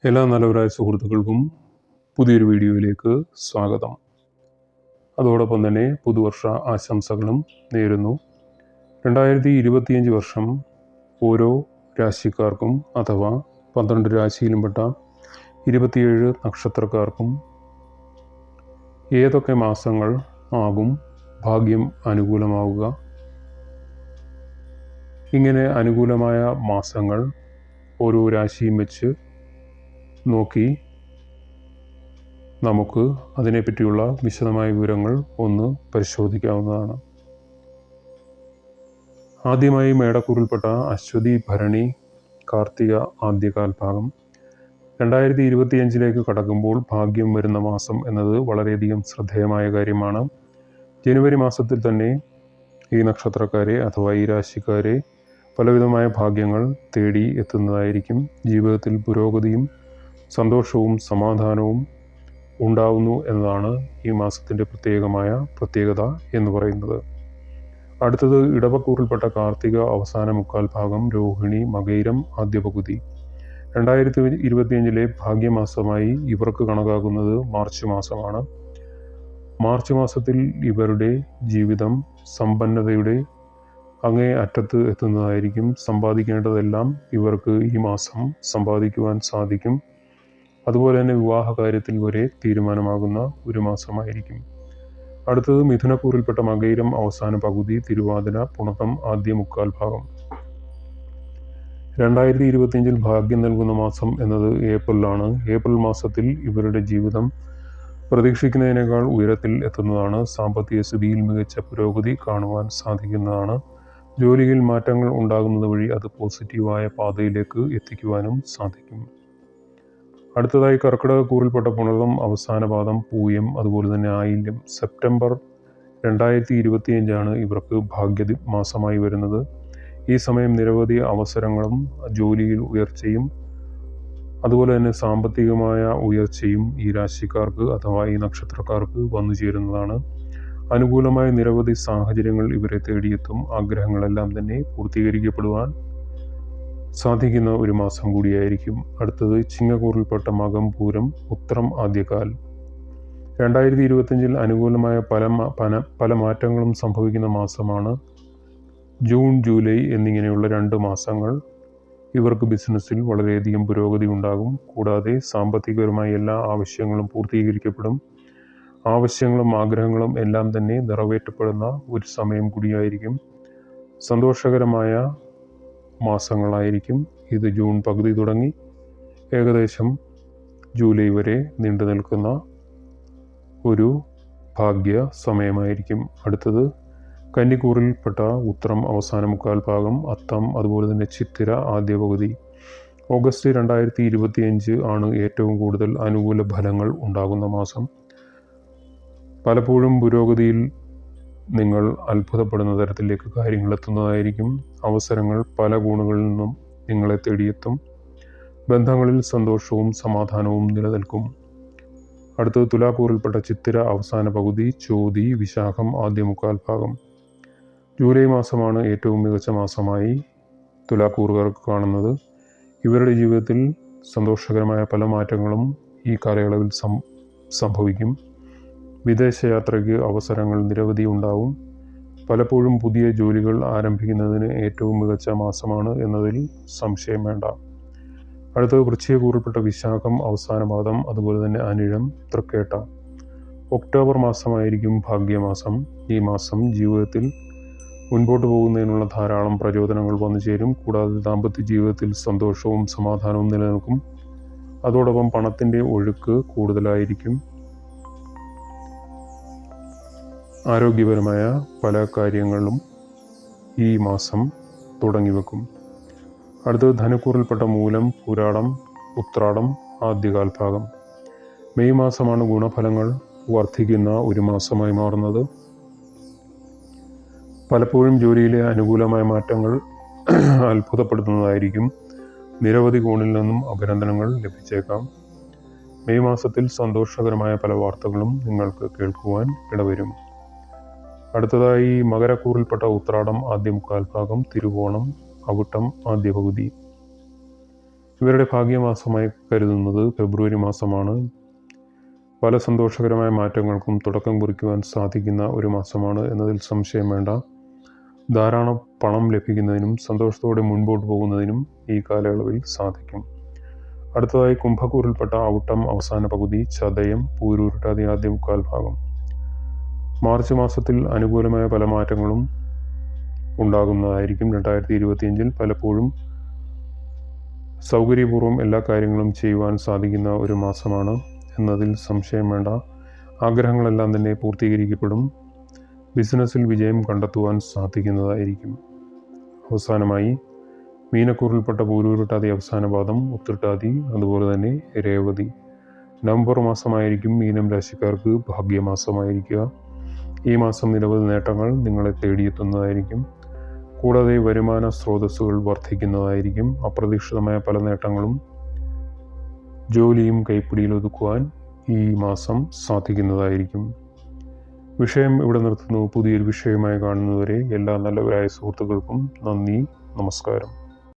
എല്ലാ നല്ലവരായ സുഹൃത്തുക്കൾക്കും പുതിയൊരു വീഡിയോയിലേക്ക് സ്വാഗതം. അതോടൊപ്പം തന്നെ പുതുവർഷ ആശംസകളും നേരുന്നു. 2025 വർഷം ഓരോ രാശിക്കാർക്കും അഥവാ 12 രാശിയിലുംപ്പെട്ട 27 നക്ഷത്രക്കാർക്കും ഏതൊക്കെ മാസങ്ങൾ ആകും ഭാഗ്യം അനുകൂലമാവുക, ഇങ്ങനെ അനുകൂലമായ മാസങ്ങൾ ഓരോ രാശിയും വെച്ച് നോക്കി നമുക്ക് അതിനെപ്പറ്റിയുള്ള വിശദമായ വിവരങ്ങൾ ഒന്ന് പരിശോധിക്കാവുന്നതാണ്. ആദ്യമായി മേടക്കൂറിൽപ്പെട്ട അശ്വതി, ഭരണി, കാർത്തിക ആദ്യകാൽഭാഗം 2025 കടക്കുമ്പോൾ ഭാഗ്യം വരുന്ന മാസം എന്നത് വളരെയധികം ശ്രദ്ധേയമായ കാര്യമാണ്. ജനുവരി മാസത്തിൽ തന്നെ ഈ നക്ഷത്രക്കാരെ അഥവാ ഈ രാശിക്കാരെ പലവിധമായ ഭാഗ്യങ്ങൾ തേടി എത്തുന്നതായിരിക്കും. ജീവിതത്തിൽ പുരോഗതിയും സന്തോഷവും സമാധാനവും ഉണ്ടാവുന്നു എന്നതാണ് ഈ മാസത്തിൻ്റെ പ്രത്യേകത എന്ന് പറയുന്നത്. അടുത്തത് ഇടവക്കൂറിൽപ്പെട്ട കാർത്തിക അവസാന മുക്കാൽ ഭാഗം, രോഹിണി, മകയിരം ആദ്യ പകുതി. 2025 ഭാഗ്യമാസമായി ഇവർക്ക് കണക്കാക്കുന്നത് മാർച്ച് മാസമാണ്. മാർച്ച് മാസത്തിൽ ഇവരുടെ ജീവിതം സമ്പന്നതയുടെ അങ്ങേ അറ്റത്ത് എത്തുന്നതായിരിക്കും. സമ്പാദിക്കേണ്ടതെല്ലാം ഇവർക്ക് ഈ മാസം സമ്പാദിക്കുവാൻ സാധിക്കും. അതുപോലെ തന്നെ വിവാഹ കാര്യത്തിൽ വരെ തീരുമാനമാകുന്ന ഒരു മാസമായിരിക്കും. അടുത്തത് മിഥുനക്കൂറിൽപ്പെട്ട മകയിരം അവസാന പകുതി, തിരുവാതിര, പുണർതം ആദ്യ മുക്കാൽ ഭാഗം. 2025 ഭാഗ്യം നൽകുന്ന മാസം എന്നത് ഏപ്രിലാണ്. ഏപ്രിൽ മാസത്തിൽ ഇവരുടെ ജീവിതം പ്രതീക്ഷിക്കുന്നതിനേക്കാൾ ഉയരത്തിൽ എത്തുന്നതാണ്. സാമ്പത്തിക സ്ഥിതിയിൽ മികച്ച പുരോഗതി കാണുവാൻ സാധിക്കുന്നതാണ്. ജോലിയിൽ മാറ്റങ്ങൾ ഉണ്ടാകുന്നത് വഴി അത് പോസിറ്റീവായ പാതയിലേക്ക് എത്തിക്കുവാനും സാധിക്കും. അടുത്തതായി കർക്കിടക കൂറിൽപ്പെട്ട പുണർതം അവസാന പാദം, പൂയം, അതുപോലെ തന്നെ ആയില്യം. സെപ്റ്റംബർ 2025 ഇവർക്ക് ഭാഗ്യ മാസമായി വരുന്നത്. ഈ സമയം നിരവധി അവസരങ്ങളും ജോലിയിൽ ഉയർച്ചയും അതുപോലെ തന്നെ സാമ്പത്തികമായ ഉയർച്ചയും ഈ രാശിക്കാർക്ക് അഥവാ ഈ നക്ഷത്രക്കാർക്ക് വന്നു ചേരുന്നതാണ്. അനുകൂലമായ നിരവധി സാഹചര്യങ്ങൾ ഇവരെ തേടിയെത്തും. ആഗ്രഹങ്ങളെല്ലാം തന്നെ പൂർത്തീകരിക്കപ്പെടുവാൻ സാധിക്കുന്ന ഒരു മാസം കൂടിയായിരിക്കും. അടുത്തത് ചിങ്ങക്കൂറിൽപ്പെട്ട മകം, പൂരം, ഉത്രം ആദ്യകാൽ. 2025 അനുകൂലമായ പല മാറ്റങ്ങളും സംഭവിക്കുന്ന മാസമാണ്. ജൂൺ, ജൂലൈ എന്നിങ്ങനെയുള്ള 2 മാസങ്ങൾ ഇവർക്ക് ബിസിനസ്സിൽ വളരെയധികം പുരോഗതി ഉണ്ടാകും. കൂടാതെ സാമ്പത്തികപരമായ എല്ലാ ആവശ്യങ്ങളും പൂർത്തീകരിക്കപ്പെടും. ആവശ്യങ്ങളും ആഗ്രഹങ്ങളും എല്ലാം തന്നെ നിറവേറ്റപ്പെടുന്ന ഒരു സമയം കൂടിയായിരിക്കും. സന്തോഷകരമായ മാസങ്ങളായിരിക്കും ഇത്. ജൂൺ പകുതി തുടങ്ങി ഏകദേശം ജൂലൈ വരെ നീണ്ടു നിൽക്കുന്ന ഒരു ഭാഗ്യ സമയമായിരിക്കും. അടുത്തത് കന്നിക്കൂറിൽപ്പെട്ട ഉത്രം അവസാന മുക്കാൽ ഭാഗം, അത്തം, അതുപോലെ തന്നെ ചിത്തിര ആദ്യ പകുതി. ഓഗസ്റ്റ് 2025 ഏറ്റവും കൂടുതൽ അനുകൂല ഫലങ്ങൾ ഉണ്ടാകുന്ന മാസം. പലപ്പോഴും പുരോഗതിയിൽ നിങ്ങൾ അത്ഭുതപ്പെടുന്ന തരത്തിലേക്ക് കാര്യങ്ങൾ എത്തുന്നതായിരിക്കും. അവസരങ്ങൾ പല കോണുകളിൽ നിന്നും നിങ്ങളെ തേടിയെത്തും. ബന്ധങ്ങളിൽ സന്തോഷവും സമാധാനവും നിലനിൽക്കും. അടുത്തത് തുലാക്കൂറിൽപ്പെട്ട ചിത്തിര അവസാന പകുതി, ചോതി, വിശാഖം ആദ്യ മുക്കാൽ ഭാഗം. ജൂലൈ മാസമാണ് ഏറ്റവും മികച്ച മാസമായി തുലാക്കൂറുകാർക്ക് കാണുന്നത്. ഇവരുടെ ജീവിതത്തിൽ സന്തോഷകരമായ പല മാറ്റങ്ങളും ഈ കാലയളവിൽ സംഭവിക്കും. വിദേശയാത്രയ്ക്ക് അവസരങ്ങൾ നിരവധി ഉണ്ടാവും. പലപ്പോഴും പുതിയ ജോലികൾ ആരംഭിക്കുന്നതിന് ഏറ്റവും മികച്ച മാസമാണ് എന്നതിൽ സംശയം വേണ്ട. അടുത്തത് വൃശ്ചികക്കൂറിൽപ്പെട്ട വിശാഖം അവസാന പാദം, അതുപോലെ തന്നെ അനിഴം, തൃക്കേട്ട. ഒക്ടോബർ മാസമായിരിക്കും ഭാഗ്യമാസം. ഈ മാസം ജീവിതത്തിൽ മുൻപോട്ട് പോകുന്നതിനുള്ള ധാരാളം പ്രചോദനങ്ങൾ വന്നു ചേരും. കൂടാതെ ദാമ്പത്യ ജീവിതത്തിൽ സന്തോഷവും സമാധാനവും നിലനിൽക്കും. അതോടൊപ്പം പണത്തിൻ്റെ ഒഴുക്ക് കൂടുതലായിരിക്കും. ആരോഗ്യപരമായ പല കാര്യങ്ങളും ഈ മാസം തുടങ്ങി വെക്കും. അടുത്തത് ധനുക്കൂറിൽപ്പെട്ട മൂലം, പൂരാടം, ഉത്രാടം ആദ്യകാൽ ഭാഗം. മെയ് മാസമാണ് ഗുണഫലങ്ങൾ വർദ്ധിക്കുന്ന ഒരു മാസമായി മാറുന്നത്. പലപ്പോഴും ജോലിയിലെ അനുകൂലമായ മാറ്റങ്ങൾ അത്ഭുതപ്പെടുത്തുന്നതായിരിക്കും. നിരവധി കോണിൽ നിന്നും അഭിനന്ദനങ്ങൾ ലഭിച്ചേക്കാം. മെയ് മാസത്തിൽ സന്തോഷകരമായ പല വാർത്തകളും നിങ്ങൾക്ക് കേൾക്കുവാൻ ഇടവരും. അടുത്തതായി മകരക്കൂറിൽപ്പെട്ട ഉത്രാടം ആദ്യ മുക്കാൽ ഭാഗം, തിരുവോണം, അവിട്ടം ആദ്യ പകുതി. ഇവരുടെ ഭാഗ്യമാസമായി കരുതുന്നത് ഫെബ്രുവരി മാസമാണ്. പല സന്തോഷകരമായ മാറ്റങ്ങൾക്കും തുടക്കം കുറിക്കുവാൻ സാധിക്കുന്ന ഒരു മാസമാണ് എന്നതിൽ സംശയം വേണ്ട. ധാരാളം പണം ലഭിക്കുന്നതിനും സന്തോഷത്തോടെ മുൻപോട്ട് പോകുന്നതിനും ഈ കാലയളവിൽ സാധിക്കും. അടുത്തതായി കുംഭക്കൂറിൽപ്പെട്ട അവിട്ടം അവസാന പകുതി, ചതയം, പൂരുരുട്ടാതി ആദ്യ മുക്കാൽ ഭാഗം. മാർച്ച് മാസത്തിൽ അനുകൂലമായ പല മാറ്റങ്ങളും ഉണ്ടാകുന്നതായിരിക്കും. 2025 പലപ്പോഴും സൗകര്യപൂർവ്വം എല്ലാ കാര്യങ്ങളും ചെയ്യുവാൻ സാധിക്കുന്ന ഒരു മാസമാണ് എന്നതിൽ സംശയം വേണ്ട. ആഗ്രഹങ്ങളെല്ലാം തന്നെ പൂർത്തീകരിക്കപ്പെടും. ബിസിനസ്സിൽ വിജയം കണ്ടെത്തുവാൻ സാധിക്കുന്നതായിരിക്കും. അവസാനമായി മീനക്കൂറിൽപ്പെട്ട പൂരുരുട്ടാതി അവസാന പാദം, ഉത്രട്ടാതി, അതുപോലെ തന്നെ രേവതി. നവംബർ മാസമായിരിക്കും മീനം രാശിക്കാർക്ക് ഭാഗ്യമാസമായിരിക്കുക. ഈ മാസം നിരവധി നേട്ടങ്ങൾ നിങ്ങളെ തേടിയെത്തുന്നതായിരിക്കും. കൂടാതെ വരുമാന സ്രോതസ്സുകൾ വർദ്ധിക്കുന്നതായിരിക്കും. അപ്രതീക്ഷിതമായ പല നേട്ടങ്ങളും ജോലിയും കൈപ്പിടിയിൽ ഒതുക്കുവാൻ ഈ മാസം സാധിക്കുന്നതായിരിക്കും. വിഷയം ഇവിടെ നിർത്തുന്നു. പുതിയൊരു വിഷയമായി കാണുന്നതുവരെ എല്ലാ നല്ലവരായ സുഹൃത്തുക്കൾക്കും നന്ദി, നമസ്കാരം.